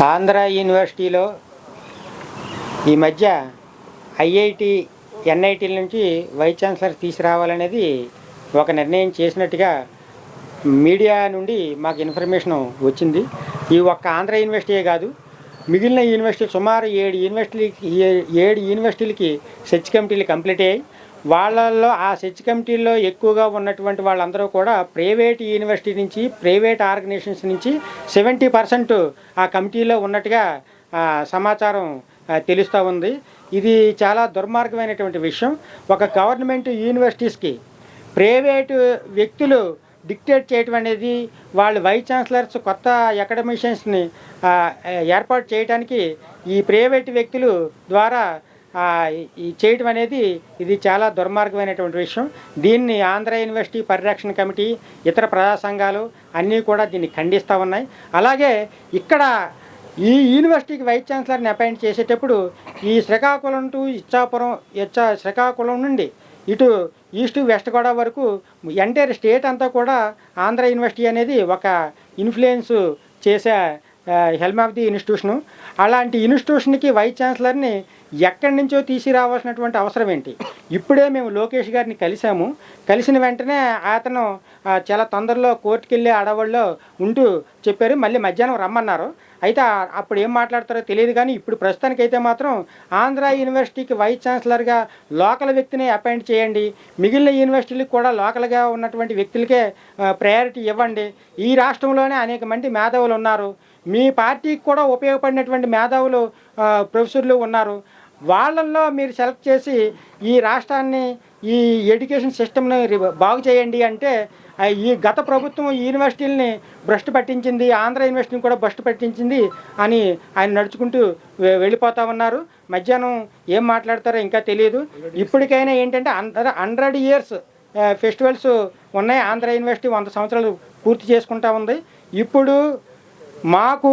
ఆంధ్ర యూనివర్సిటీలో ఈ మధ్య ఐఐటి ఎన్ఐటీల నుంచి వైస్ ఛాన్సలర్ తీసుకురావాలనేది ఒక నిర్ణయం చేసినట్టుగా మీడియా నుండి మాకు ఇన్ఫర్మేషన్ వచ్చింది. ఈ ఒక్క ఆంధ్ర యూనివర్సిటీయే కాదు, మిగిలిన యూనివర్సిటీలు సుమారు 7 యూనివర్సిటీలకి సెర్చ్ కమిటీలు కంప్లీట్ అయ్యాయి. వాళ్ళల్లో ఆ సెర్చ్ కమిటీల్లో ఎక్కువగా ఉన్నటువంటి వాళ్ళందరూ కూడా ప్రైవేట్ యూనివర్సిటీ నుంచి, ప్రైవేట్ ఆర్గనైజేషన్స్ నుంచి 70% ఆ కమిటీలో ఉన్నట్టుగా సమాచారం తెలుస్తూ ఉంది. ఇది చాలా దుర్మార్గమైనటువంటి విషయం. ఒక గవర్నమెంట్ యూనివర్సిటీస్కి ప్రైవేటు వ్యక్తులు డిక్టేట్ చేయటం అనేది, వాళ్ళు వైస్ ఛాన్సలర్స్ కొత్త అకాడమిషియన్స్ని ఏర్పాటు చేయడానికి ఈ ప్రైవేటు వ్యక్తులు ద్వారా ఈ చేయటం అనేది ఇది చాలా దుర్మార్గమైనటువంటి విషయం. దీన్ని ఆంధ్ర యూనివర్సిటీ పరిరక్షణ కమిటీ, ఇతర ప్రజా సంఘాలు అన్నీ కూడా దీన్ని ఖండిస్తూ ఉన్నాయి. అలాగే ఇక్కడ ఈ యూనివర్సిటీకి వైస్ ఛాన్సలర్ని అపాయింట్ చేసేటప్పుడు ఈ శ్రీకాకుళం టు ఇచ్చాపురం, శ్రీకాకుళం నుండి ఇటు ఈస్ట్ వెస్ట్ గోదావరి వరకు ఎంటైర్ స్టేట్ అంతా కూడా ఆంధ్ర యూనివర్సిటీ అనేది ఒక ఇన్ఫ్లుయెన్స్ చేసే హెల్మ్ ఆఫ్ ది ఇన్స్టిట్యూషను. అలాంటి ఇన్స్టిట్యూషన్కి వైస్ ఛాన్సలర్ని ఎక్కడి నుంచో తీసుకురావాల్సినటువంటి అవసరం ఏంటి? ఇప్పుడే మేము లోకేష్ గారిని కలిసాము. కలిసిన వెంటనే అతను చాలా తొందరలో కోర్టుకు వెళ్ళే అడవుల్లో ఉంటూ చెప్పారు, మళ్ళీ మధ్యాహ్నం రమ్మన్నారు. అయితే అప్పుడు ఏం మాట్లాడతారో తెలియదు, కానీ ఇప్పుడు ప్రస్తుతానికైతే మాత్రం ఆంధ్ర యూనివర్సిటీకి వైస్ ఛాన్సలర్గా లోకల్ వ్యక్తిని అపాయింట్ చేయండి, మిగిలిన యూనివర్సిటీలకు కూడా లోకల్గా ఉన్నటువంటి వ్యక్తులకే ప్రయారిటీ ఇవ్వండి. ఈ రాష్ట్రంలోనే అనేక మంది మేధావులు ఉన్నారు, మీ పార్టీకి కూడా ఉపయోగపడినటువంటి మేధావులు ప్రొఫెసర్లు ఉన్నారు, వాళ్ళల్లో మీరు సెలెక్ట్ చేసి ఈ రాష్ట్రాన్ని, ఈ ఎడ్యుకేషన్ సిస్టమ్ని బాగు చేయండి అంటే ఈ గత ప్రభుత్వం ఈ యూనివర్సిటీలని భ్రష్టు పట్టించింది, ఆంధ్ర యూనివర్సిటీని కూడా భ్రష్టు పట్టించింది అని ఆయన నడుచుకుంటూ వెళ్ళిపోతూ ఉన్నారు. మధ్యాహ్నం ఏం మాట్లాడతారో ఇంకా తెలియదు. ఇప్పటికైనా ఏంటంటే 100 years ఫెస్టివల్స్ ఉన్నాయి. ఆంధ్ర యూనివర్సిటీ 100 సంవత్సరాలు పూర్తి చేసుకుంటూ ఉంది. ఇప్పుడు మాకు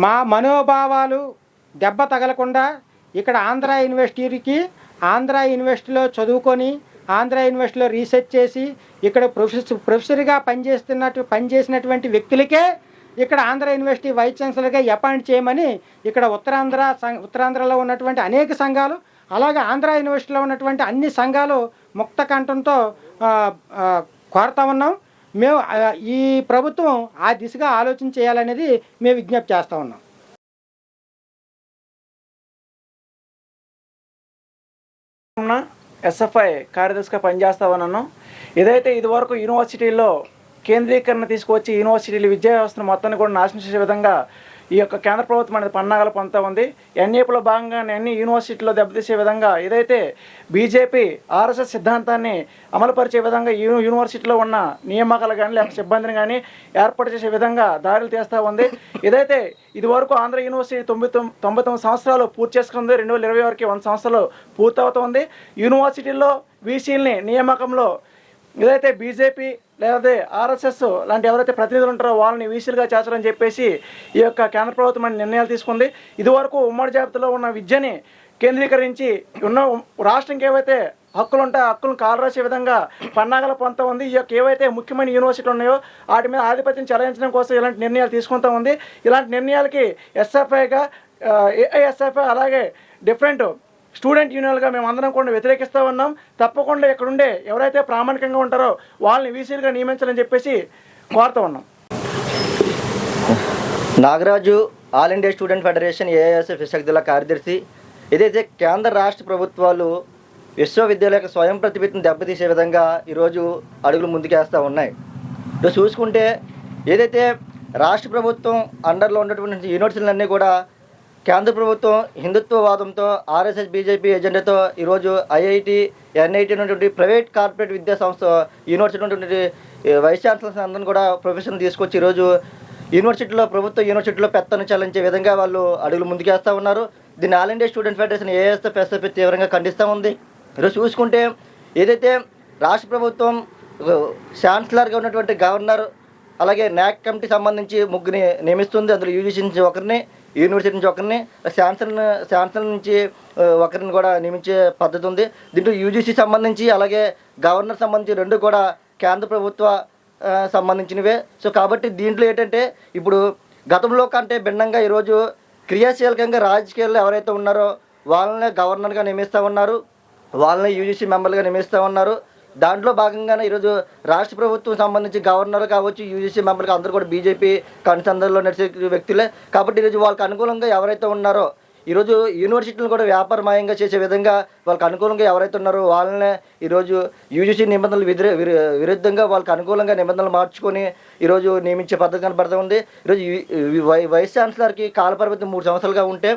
మా మనోభావాలు దెబ్బ తగలకుండా ఇక్కడ ఆంధ్ర యూనివర్సిటీలో చదువుకొని, ఆంధ్ర యూనివర్సిటీలో రీసెర్చ్ చేసి ఇక్కడ ప్రొఫెసర్గా పనిచేసినటువంటి వ్యక్తులకే ఇక్కడ ఆంధ్ర యూనివర్సిటీ వైస్ ఛాన్సలర్గా అపాయింట్ చేయమని ఇక్కడ ఉత్తరాంధ్రలో ఉన్నటువంటి అనేక సంఘాలు, అలాగే ఆంధ్ర యూనివర్సిటీలో ఉన్నటువంటి అన్ని సంఘాలు ముక్త కంఠంతో కోరుతా ఉన్నాం. మేము ఈ ప్రభుత్వం ఆ దిశగా ఆలోచన చేయాలనేది మేము విజ్ఞప్తి చేస్తూ ఉన్నాం. ఎస్ఎఫ్ఐ కార్యదర్శిగా పనిచేస్తా ఉన్నాను. ఏదైతే ఇదివరకు యూనివర్సిటీల్లో కేంద్రీకరణ తీసుకువచ్చి యూనివర్సిటీల విద్యా వ్యవస్థను మొత్తాన్ని కూడా నాశనం చేసే విధంగా ఈ యొక్క కేంద్ర ప్రభుత్వం అనేది పన్నాగాలు పొందుతూ ఉంది. ఎన్ఈపీలో భాగంగానే అన్ని యూనివర్సిటీల్లో దెబ్బతీసే విధంగా ఏదైతే బీజేపీ ఆర్ఎస్ఎస్ సిద్ధాంతాన్ని అమలుపరిచే విధంగా యూనివర్సిటీలో ఉన్న నియామకాలు కానీ లేకపోతే సిబ్బందిని కానీ ఏర్పాటు చేసే విధంగా దాడులు తీస్తూ ఉంది. ఏదైతే ఇదివరకు ఆంధ్ర యూనివర్సిటీ 99 సంవత్సరాలు పూర్తి చేసుకుంది, 2020 వరకు 100 సంవత్సరాలు పూర్తవుతుంది. యూనివర్సిటీల్లో వీసీలని నియామకంలో ఏదైతే బీజేపీ లేకపోతే ఆర్ఎస్ఎస్ లాంటి ఎవరైతే ప్రతినిధులు ఉంటారో వాళ్ళని వీసీలుగా చేర్చాలని చెప్పేసి ఈ యొక్క కేంద్ర ప్రభుత్వం నిర్ణయాలు తీసుకుంది. ఇదివరకు ఉమ్మడి జాబితాలో ఉన్న విద్యని కేంద్రీకరించి ఉన్న రాష్ట్రంకి ఏవైతే హక్కులు ఉంటాయో హక్కులను కాలరాసే విధంగా పన్నాగాలు పొందుతూ ఉంది. ఈ యొక్క ఏవైతే ముఖ్యమైన యూనివర్సిటీలు ఉన్నాయో వాటి మీద ఆధిపత్యం చెలాయించడం కోసం ఇలాంటి నిర్ణయాలు తీసుకుంటూ ఉంది. ఇలాంటి నిర్ణయాలకి ఎస్ఎఫ్ఐగా, ఏఐఎస్ఎఫ్ఐ అలాగే డిఫరెంట్ స్టూడెంట్ యూనియన్లుగా మేము అందరం కూడా వ్యతిరేకిస్తూ ఉన్నాం. తప్పకుండా ఇక్కడుండే ఎవరైతే ప్రామాణికంగా ఉంటారో వాళ్ళని వీసీలుగా నియమించాలని చెప్పేసి కోరుతూ ఉన్నాం. Nagaraju, all India student federation AISF Visakha జిల్లా కార్యదర్శి. ఏదైతే కేంద్ర రాష్ట్ర ప్రభుత్వాలు విశ్వవిద్యాలయ స్వయం ప్రతిపత్తిని దెబ్బతీసే విధంగా ఈరోజు అడుగులు ముందుకేస్తూ ఉన్నాయి. ఈరోజు చూసుకుంటే ఏదైతే రాష్ట్ర ప్రభుత్వం అండర్లో ఉన్నటువంటి యూనివర్సిటీలన్నీ కూడా కేంద్ర ప్రభుత్వం హిందుత్వవాదంతో, ఆర్ఎస్ఎస్ బీజేపీ ఎజెండాతో ఈరోజు ఐఐటి, ఎన్ఐటి ఉన్నటువంటి ప్రైవేట్ కార్పొరేట్ విద్యా సంస్థ యూనివర్సిటీ ఉన్నటువంటి వైస్ ఛాన్సలర్స్ అందరిని కూడా ప్రొఫెషన్ తీసుకొచ్చి ఈరోజు ప్రభుత్వ యూనివర్సిటీలో పెత్తను చెల్లించే విధంగా వాళ్ళు అడుగులు ముందుకేస్తూ ఉన్నారు. దీన్ని all India student federation ASF SFI తీవ్రంగా ఖండిస్తూ ఉంది. ఈరోజు చూసుకుంటే ఏదైతే రాష్ట్ర ప్రభుత్వం ఛాన్సలర్గా ఉన్నటువంటి గవర్నర్ అలాగే న్యాక్ కమిటీ సంబంధించి ముగ్గురిని నియమిస్తుంది. అందులో యూజీసీ నుంచి ఒకరిని, యూనివర్సిటీ నుంచి ఒకరిని, శాసన నుంచి ఒకరిని కూడా నియమించే పద్ధతి ఉంది. దీంట్లో యూజీసీ సంబంధించి అలాగే గవర్నర్ సంబంధించి రెండు కూడా కేంద్ర ప్రభుత్వ సంబంధించినవే. సో కాబట్టి దీంట్లో ఏంటంటే ఇప్పుడు గతంలో కంటే భిన్నంగా ఈరోజు క్రియాశీలకంగా రాజకీయాల్లో ఎవరైతే ఉన్నారో వాళ్ళనే గవర్నర్గా నియమిస్తూ ఉన్నారు, వాళ్ళని యూజీసీ మెంబర్లుగా నియమిస్తూ ఉన్నారు. దాంట్లో భాగంగానే ఈరోజు రాష్ట్ర ప్రభుత్వం సంబంధించి గవర్నర్ కావచ్చు, యూజీసీ మెంబర్గా అందరూ కూడా బీజేపీ కనుసంధానంలో నడిచే వ్యక్తులే. కాబట్టి ఈరోజు వాళ్ళకి అనుకూలంగా ఎవరైతే ఉన్నారో ఈరోజు యూనివర్సిటీలను కూడా వ్యాపారమయంగా చేసే విధంగా వాళ్ళకి అనుకూలంగా ఎవరైతే ఉన్నారో వాళ్ళనే ఈరోజు యూజీసీ నిబంధనలు విరుద్ధంగా వాళ్ళకి అనుకూలంగా నిబంధనలు మార్చుకొని ఈరోజు నియమించే పద్ధతి కనబడుతూ ఉంది. ఈరోజు వైస్ ఛాన్సలర్కి కాలపరిమితి 3 సంవత్సరాలుగా ఉంటే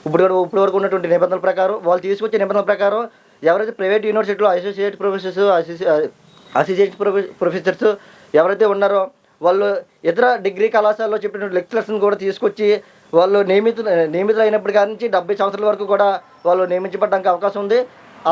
ఇప్పుడు వరకు ఉన్నటువంటి నిబంధనల ప్రకారం వాళ్ళు తీసుకొచ్చే నిబంధనల ప్రకారం ఎవరైతే ప్రైవేట్ యూనివర్సిటీలో అసోసియేట్ ప్రొఫెసర్స్ ఎవరైతే ఉన్నారో వాళ్ళు ఇతర డిగ్రీ కళాశాలలో చెప్పినటువంటి లెక్చరర్స్ని కూడా తీసుకొచ్చి వాళ్ళు నియమితులు అయినప్పటి కాడి నుంచి 70 సంవత్సరాల వరకు కూడా వాళ్ళు నియమించబడడానికి అవకాశం ఉంది.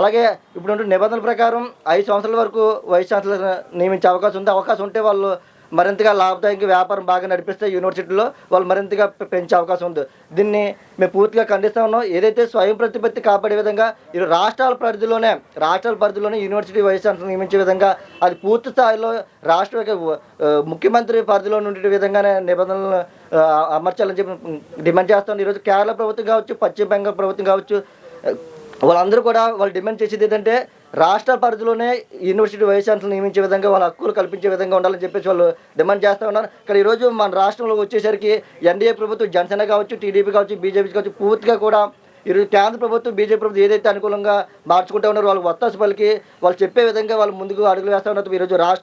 అలాగే ఇప్పుడు నిబంధనల ప్రకారం 5 సంవత్సరాల వరకు వైస్ ఛాన్సలర్ నియమించే అవకాశం ఉంటే వాళ్ళు మరింతగా లాభదాయక వ్యాపారం బాగా నడిపిస్తే యూనివర్సిటీలో వాళ్ళు మరింతగా పెంచే అవకాశం ఉంది. దీన్ని మేము పూర్తిగా ఖండిస్తూ ఉన్నాం. ఏదైతే స్వయం ప్రతిపత్తి కాపాడే విధంగా ఈ రాష్ట్రాల పరిధిలోనే యూనివర్సిటీ వైస్ ఛాన్సలర్ నియమించే విధంగా అది పూర్తి స్థాయిలో రాష్ట్ర ముఖ్యమంత్రి పరిధిలో ఉండే విధంగానే నిబంధనలు అమర్చాలని చెప్పి డిమాండ్ చేస్తాం. ఈరోజు కేరళ ప్రభుత్వం కావచ్చు, పశ్చిమ బెంగాల్ ప్రభుత్వం కావచ్చు, వాళ్ళందరూ కూడా వాళ్ళు డిమాండ్ చేసేది ఏంటంటే రాష్ట్ర పరిధిలోనే యూనివర్సిటీ వైస్ ఛాన్సలర్ నియమించే విధంగా వాళ్ళ హక్కులు కల్పించే విధంగా ఉండాలని చెప్పేసి వాళ్ళు డిమాండ్ చేస్తూ ఉన్నారు. ఇక్కడ ఈరోజు మన రాష్ట్రంలో వచ్చేసరికి ఎన్డీఏ ప్రభుత్వం, జనసేన కావచ్చు, టీడీపీ కావచ్చు, బీజేపీ కావచ్చు పూర్తిగా కూడా ఈరోజు కేంద్ర ప్రభుత్వం, బీజేపీ ప్రభుత్వం ఏదైతే అనుకూలంగా మార్చుకుంటూ ఉన్నారో వాళ్ళకి ఒత్తాసు పలికి వాళ్ళు చెప్పే విధంగా వాళ్ళు ముందుకు అడుగులు వేస్తూ ఉన్నారు. ఈరోజు రాష్ట్ర